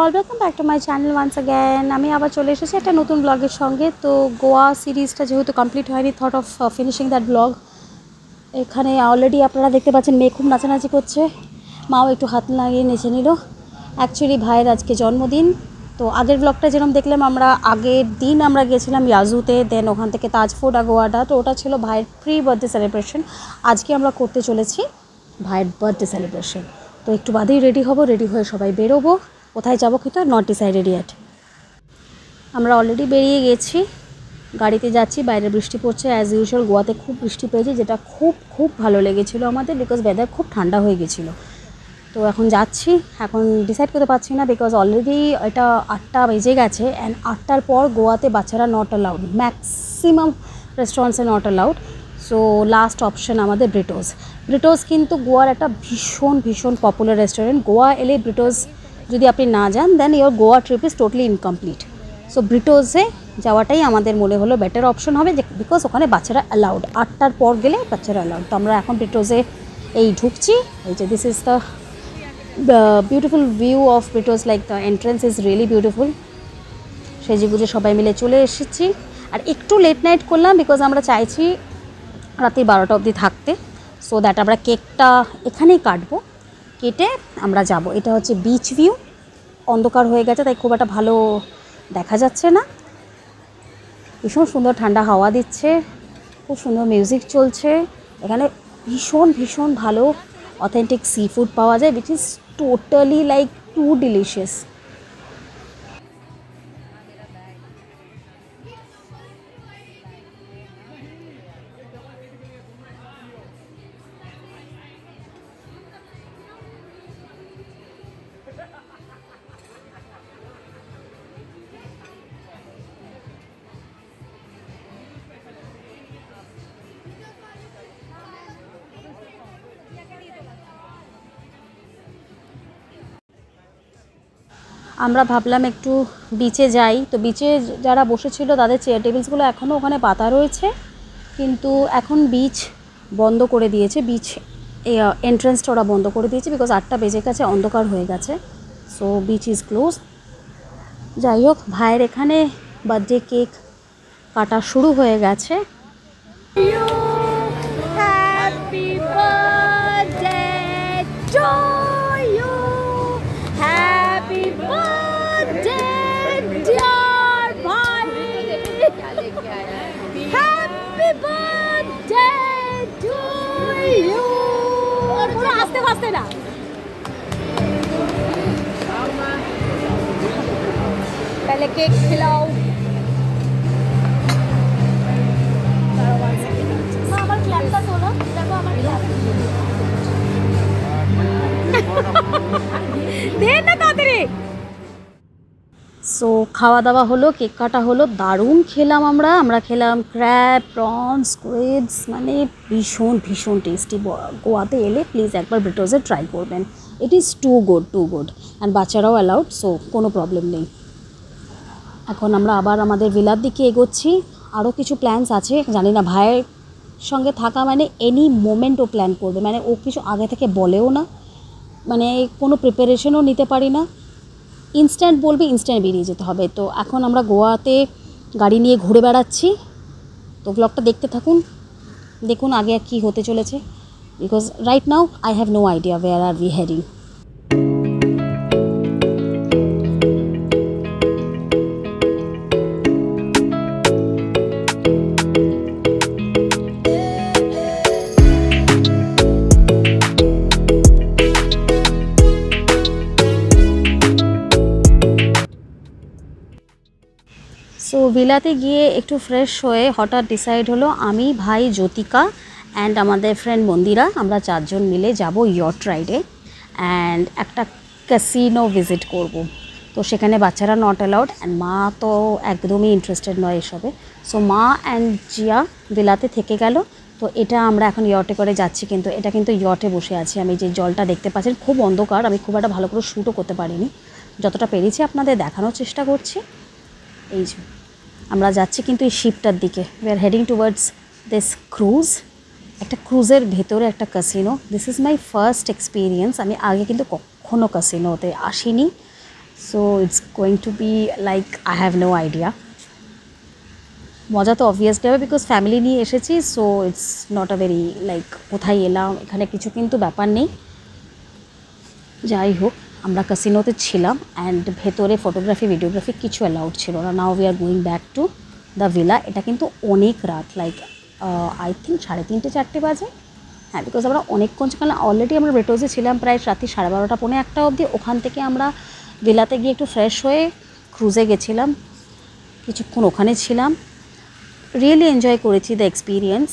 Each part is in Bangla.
All, welcome back to my channel once again. আমি আবার চলে এসেছি একটা নতুন ব্লগের সঙ্গে। তো গোয়া সিরিজটা যেহেতু কমপ্লিট হয়নি, thought of finishing that blog. এখানে অলরেডি আপনারা দেখতে পাচ্ছেন মেয়ে খুব নাচানাচি করছে, মাও একটু হাত লাগিয়ে নেচে নিল। অ্যাকচুয়ালি ভাইয়ের আজকে জন্মদিন। তো আগের ব্লগটা যেরকম দেখলাম, আমরা আগের দিন আমরা গেছিলাম ইয়াজুতে, দেন ওখান থেকে তাজ ফুড গোয়াটা। তো ওটা ছিল ভাইয়ের প্রি বার্থডে সেলিব্রেশন। আজকে আমরা করতে চলেছি ভাইয়ের বার্থডে সেলিব্রেশন। তো একটু বাদেই রেডি হব, রেডি হয়ে সবাই বেরোবো। কোথায় যাবো কিন্তু নট ডিসাইডেড ইয়েট। আমরা অলরেডি বেরিয়ে গেছি, গাড়িতে যাচ্ছি। বাইরে বৃষ্টি পড়ছে অ্যাজ ইউজুয়াল। গোয়াতে খুব বৃষ্টি পেয়েছে, যেটা খুব খুব ভালো লেগেছিলো আমাদের, বিকজ ওয়েদার খুব ঠান্ডা হয়ে গেছিলো। তো এখন যাচ্ছি, এখন ডিসাইড করতে পারছি না, বিকজ অলরেডি এটা 8টা বেজে গেছে। অ্যান্ড 8টার পর গোয়াতে বাচ্চারা নট অ্যালাউড, ম্যাক্সিমাম রেস্টুরেন্টসে not allowed. So last option আমাদের ব্রিটোজ। ব্রিটোজ কিন্তু গোয়ার একটা ভীষণ ভীষণ পপুলার রেস্টুরেন্ট। গোয়া এলে ব্রিটোজ যদি আপনি না যান, then your Goa trip is totally incomplete. So ব্রিটোজে যাওয়াটাই আমাদের মনে হলো বেটার অপশন হবে, বিকজ ওখানে বাচ্চারা অ্যালাউড। 8টার পর গেলে বাচ্চারা অ্যালাউড। তো আমরা এখন ব্রিটোজে এই ঢুকছি। এই যে this is the beautiful view of Britto's, like the entrance is really beautiful. সেজে গুজে সবাই মিলে চলে এসেছি। আর একটু লেট নাইট করলাম, বিকজ আমরা চাইছি রাত্রি 12টা অবধি থাকতে। সো দ্যাট আমরা কেকটা এখানেই কাটবো, কেটে আমরা যাব। এটা হচ্ছে বিচ ভিউ। অন্ধকার হয়ে গেছে, তাই খুব একটা ভালো দেখা যাচ্ছে না। ভীষণ সুন্দর ঠান্ডা হাওয়া দিচ্ছে, খুব সুন্দর মিউজিক চলছে। এখানে ভীষণ ভীষণ ভালো অথেন্টিক সি ফুড পাওয়া যায়, which is totally like to delicious. আমরা ভাবলাম একটু বিচে যাই। তো বিচে যারা বসেছিল তাদের চেয়ার টেবিলসগুলো এখনও ওখানে পাতা রয়েছে, কিন্তু এখন বিচ বন্ধ করে দিয়েছে। বিচ এন্ট্রেন্সটা ওরা বন্ধ করে দিয়েছে, বিকজ 8টা বেজে গেছে, অন্ধকার হয়ে গেছে। So beach is close. যাই হোক, ভাইয়ের এখানে বার্থডে কেক কাটা শুরু হয়ে গেছে। पहले केक खिलाओ। আমার ক্ল্যাপটা তোলো, দেখো আমার ক্ল্যাপ দে না তাড়াতাড়ি। সো খাওয়া দাওয়া হলো, কেক কাটা হলো, দারুণ খেলাম আমরা খেলাম ক্র্যাব, প্রনস, স্কুইডস, মানে ভীষণ ভীষণ টেস্টি। গোয়াতে এলে প্লিজ একবার ব্রিটোজে ট্রাই করবেন। It is too good and বাচ্চারাও অ্যালাউড, সো কোনো প্রবলেম নেই। এখন আমরা আবার আমাদের ভিলার দিকে এগোচ্ছি। আরও কিছু প্ল্যানস আছে, জানি না। ভাইয়ের সঙ্গে থাকা মানে এনি মোমেন্ট ও প্ল্যান করবে, মানে ও কিছু আগে থেকে বলেও না, মানে কোনো প্রিপারেশনও নিতে পারি না। ইনস্ট্যান্ট বলবে, ইনস্ট্যান্ট বেরিয়ে যেতে হবে। তো এখন আমরা গোয়াতে গাড়ি নিয়ে ঘুরে বেড়াচ্ছি। তো ব্লগটা দেখতে থাকুন, দেখুন আগে কী হতে চলেছে, because right now I have no idea where are we heading. So ভিলাতে গিয়ে একটু ফ্রেশ হয়ে হঠাৎ ডিসাইড হলো আমি, ভাই, জ্যোতিকা অ্যান্ড আমাদের ফ্রেন্ড মন্দিরা, আমরা 4 জন মিলে যাব ইয়ট রাইডে অ্যান্ড একটা ক্যাসিনো ভিজিট করব। তো সেখানে বাচ্চারা নট অ্যালাউড, অ্যান্ড মা তো একদমই ইন্টারেস্টেড নয় এসবে। সো মা অ্যান্ড জিয়া ভিলাতে থেকে গেল। তো এটা আমরা এখন ইয়টে করে যাচ্ছি, কিন্তু এটা কিন্তু ইয়টে বসে আছি। আমি যে জলটা দেখতে পাচ্ছেন খুব অন্ধকার, আমি খুব একটা ভালো করে শ্যুটও করতে পারিনি, যতটা পেরেছি আপনাদের দেখানোর চেষ্টা করছি। এই যে আমরা যাচ্ছি কিন্তু এই শিপটার দিকে, we are heading towards this cruise. একটা ক্রুজের ভেতরে একটা casino. This is my first experience. আমি আগে কিন্তু কখনো ক্যাসিনোতে আসিনি। So it's going to be like I have no idea. মজা তো অবভিয়াসলি হবে বিকজ ফ্যামিলি নিয়ে এসেছি, so it's not a very like কোথায় এলাম এখানে কিছু কিন্তু ব্যাপার নেই। যাই হোক, আমরা ক্যাসিনোতে ছিলাম অ্যান্ড ভেতরে ফটোগ্রাফি ভিডিওগ্রাফি কিছু অ্যালাউড ছিল না। Now we are going back to the villa. এটা কিন্তু অনেক রাত, লাইক আই থিঙ্ক 3:30 4টে বাজে। হ্যাঁ, বিকজ আমরা অনেকক্ষণ সেখানে অলরেডি আমরা ব্রেটোজে ছিলাম প্রায় রাত্রি 12:30 পৌনে 1টা অবধি। ওখান থেকে আমরা ভিলাতে গিয়ে একটু ফ্রেশ হয়ে ক্রুজে গেছিলাম, কিছুক্ষণ ওখানে ছিলাম। রিয়েলি এনজয় করেছি দ্য এক্সপিরিয়েন্স।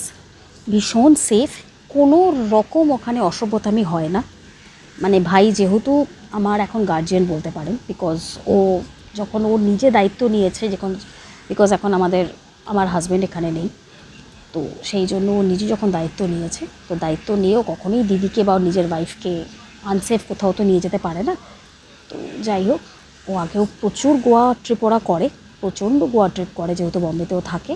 ভীষণ সেফ, কোনো রকম ওখানে অসভ্যতামি হয় না। মানে ভাই যেহেতু আমার এখন গার্জিয়ান বলতে পারেন, বিকজ ও যখন ওর নিজে দায়িত্ব নিয়েছে, যখন বিকজ এখন আমার হাজব্যান্ড এখানে নেই, তো সেই জন্য ও নিজে যখন দায়িত্ব নিয়েছে, তো দায়িত্ব নিয়েও কখনোই দিদিকে বা ওর নিজের ওয়াইফকে আনসেফ কোথাও তো নিয়ে যেতে পারে না। তো যাই হোক, ও আগেও প্রচুর গোয়া ট্রিপ ওরা করে, প্রচণ্ড গোয়া ট্রিপ করে যেহেতু বম্বেতেও থাকে।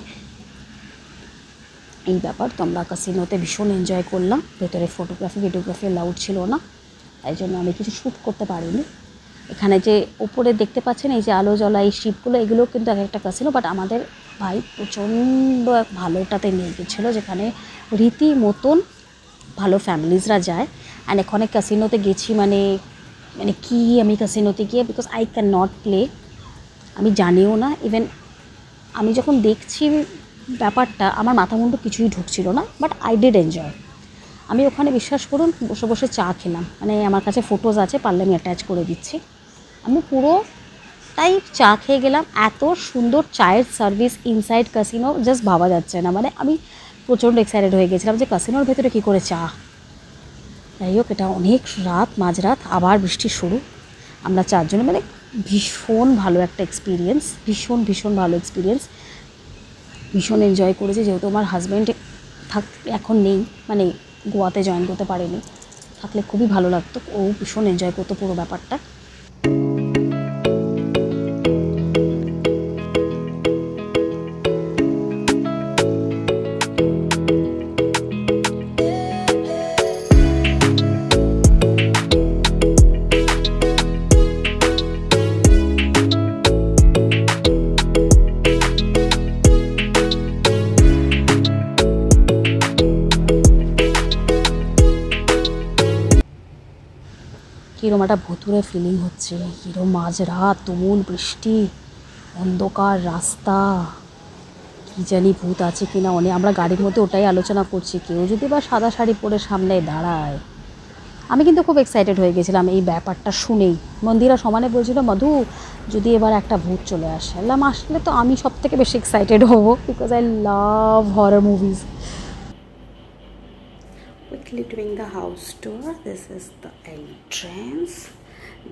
এই ব্যাপার। তো আমরা ক্যাসিনোতে ভীষণ এনজয় করলাম। ভেতরে ফটোগ্রাফি ভিডিওগ্রাফি অ্যালাউড ছিল না, তাই জন্য আমি কিছু শ্যুট করতে পারিনি। এখানে যে ওপরে দেখতে পাচ্ছেন এই যে আলো জ্বলা এই শিপগুলো, এগুলো কিন্তু এক একটা ক্যাসিনো, বাট আমাদের ভাই প্রচণ্ড ভালোটাতে নিয়ে গেছিলো, যেখানে রীতিমতন ভালো ফ্যামিলিজরা যায়। অ্যান্ড এখানে ক্যাসিনোতে গেছি মানে কি আমি ক্যাসিনোতে গিয়ে, because I can not play, আমি জানিও না। ইভেন আমি যখন দেখছি ব্যাপারটা আমার মাথা মুন্ডু কিছুই ঢুকছিল না, বাট আই ডিড এনজয়। আমি ওখানে বিশ্বাস করুন বসে বসে চা খেলাম, মানে আমার কাছে ফটোজ আছে, পারলে আমি অ্যাটাচ করে দিচ্ছি। আমি পুরোটাই চা খেয়ে গেলাম। এত সুন্দর চায়ের সার্ভিস ইনসাইড ক্যাসিনো, জাস্ট ভাবা যাচ্ছে না। মানে আমি প্রচণ্ড এক্সাইটেড হয়ে গেছিলাম যে ক্যাসিনোর ভেতরে কী করে চা। যাই হোক, এটা অনেক রাত, মাঝরাত, আবার বৃষ্টি শুরু। আমরা চারজনে মানে ভীষণ ভালো একটা এক্সপিরিয়েন্স, ভীষণ ভীষণ ভালো এক্সপিরিয়েন্স, ভীষণ এনজয় করেছি। যেহেতু আমার হাজব্যান্ড এখন নেই, মানে গোয়াতে জয়েন করতে পারেনি, থাকলে খুবই ভালো লাগতো। ও ভীষণ এনজয় করতো পুরো ব্যাপারটা। কীরকম একটা ভুতুরে ফিলিং হচ্ছে, কীরকম মাঝরাত, তুমুল বৃষ্টি, অন্ধকার রাস্তা, কী জানি ভূত আছে কি না। আমরা গাড়ির মধ্যে ওটাই আলোচনা করছি, কেউ যদি বা সাদা শাড়ি পরে সামনে দাঁড়ায়। আমি কিন্তু খুব এক্সাইটেড হয়ে গেছিলাম এই ব্যাপারটা শুনেই। মন্দিরা সমানে বলছিল মধু যদি এবার একটা ভূত চলে আসে, এলাম আসলে তো আমি সব থেকে বেশি এক্সাইটেড হবো, because I love horror movies. Quickly doing the house tour. This is the entrance.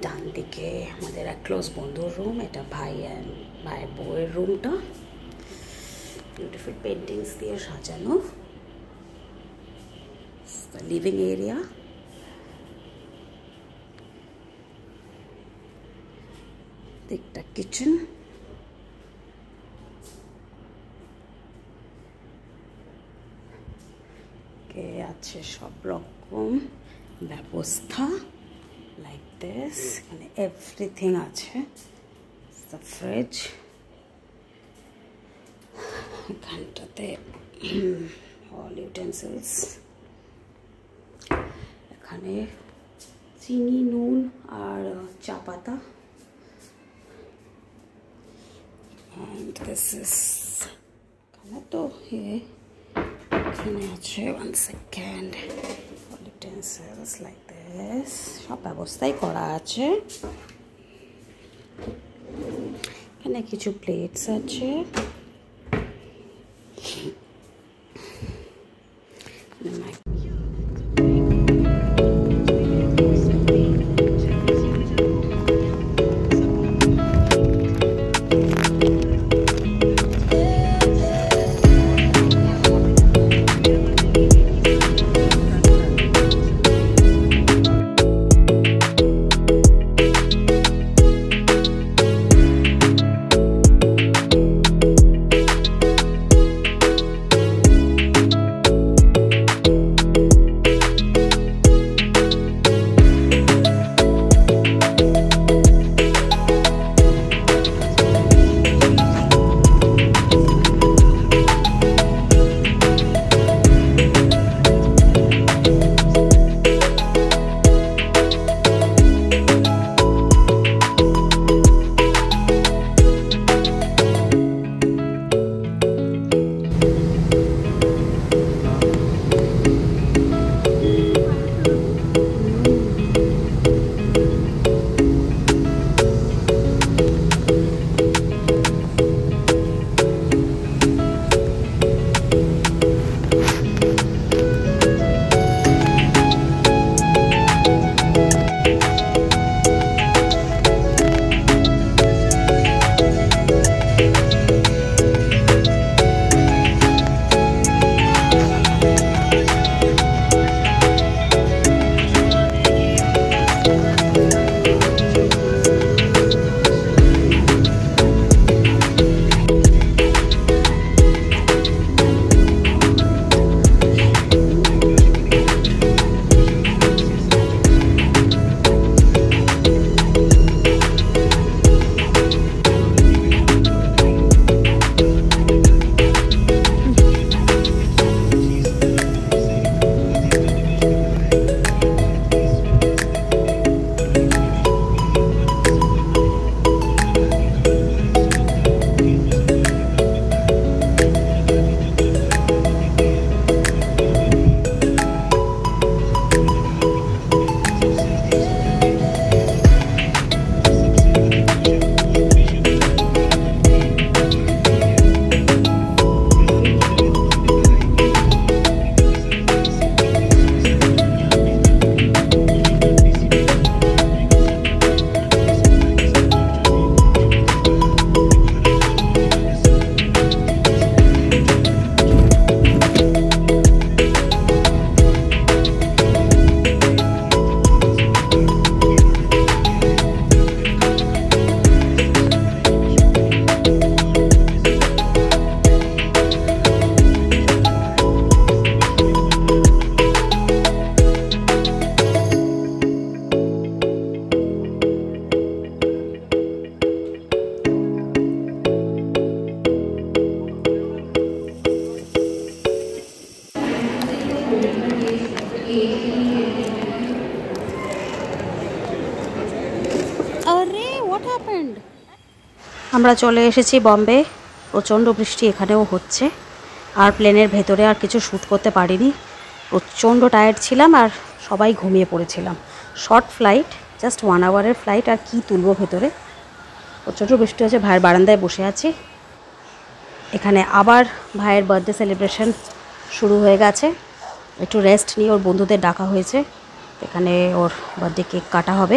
ডান দিকে আমাদের এক ক্লোজ বন্ধুর রুম, এটা ভাইয়ের বউয়ের রুমটা, বিউটিফুল পেন্টিংস দিয়ে সাজানো। লিভিং এরিয়া, দিকটা কিচেন, আছে সব রকম ব্যবস্থা লাইক দিস। এখানে এভরিথিং আছে, দ্য ফ্রিজ, এখানটাতে অল ইউটেন্সিলস, এখানে চিনি নুন আর চা পাতা। and this is এখানে তো এখানে আছে one second all utensils like this, সব ব্যবস্থাই করা আছে। এখানে কিছু প্লেটস আছে, আমরা চলে এসেছি বম্বে। প্রচণ্ড বৃষ্টি এখানেও হচ্ছে, আর প্লেনের ভেতরে আর কিছু শ্যুট করতে পারিনি। প্রচণ্ড টায়ার্ড ছিলাম আর সবাই ঘুমিয়ে পড়েছিলাম। শর্ট ফ্লাইট, জাস্ট 1 আওয়ারের ফ্লাইট, আর কি তুলবো ভেতরে। প্রচণ্ড বৃষ্টি হচ্ছে, ভাইয়ের বারান্দায় বসে আছি। এখানে আবার ভাইয়ের বার্থডে সেলিব্রেশন শুরু হয়ে গেছে। একটু রেস্ট নিয়ে ওর বন্ধুদের ডাকা হয়েছে, এখানে ওর বার্থডে কেক কাটা হবে।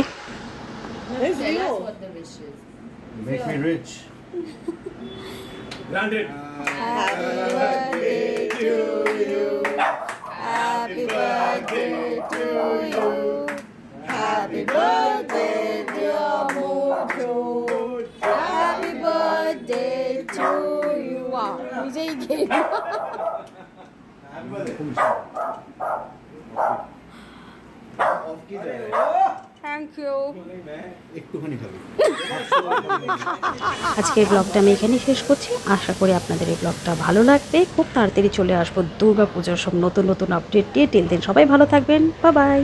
Make me rich. Granted. Happy birthday to you. Happy birthday to you. Happy birthday dear Mojo. Happy birthday to you. Wow, Vijay gave you. Thank you. একটুখানি খাবি। আজকের ব্লগটা আমি এখানেই শেষ করছি। আশা করি আপনাদের এই ব্লগটা ভালো লাগবে। খুব তাড়াতাড়ি চলে আসবো দুর্গা পুজোর সব নতুন নতুন আপডেট দিয়ে। টিল দিন সবাই ভালো থাকবেন। Bye bye.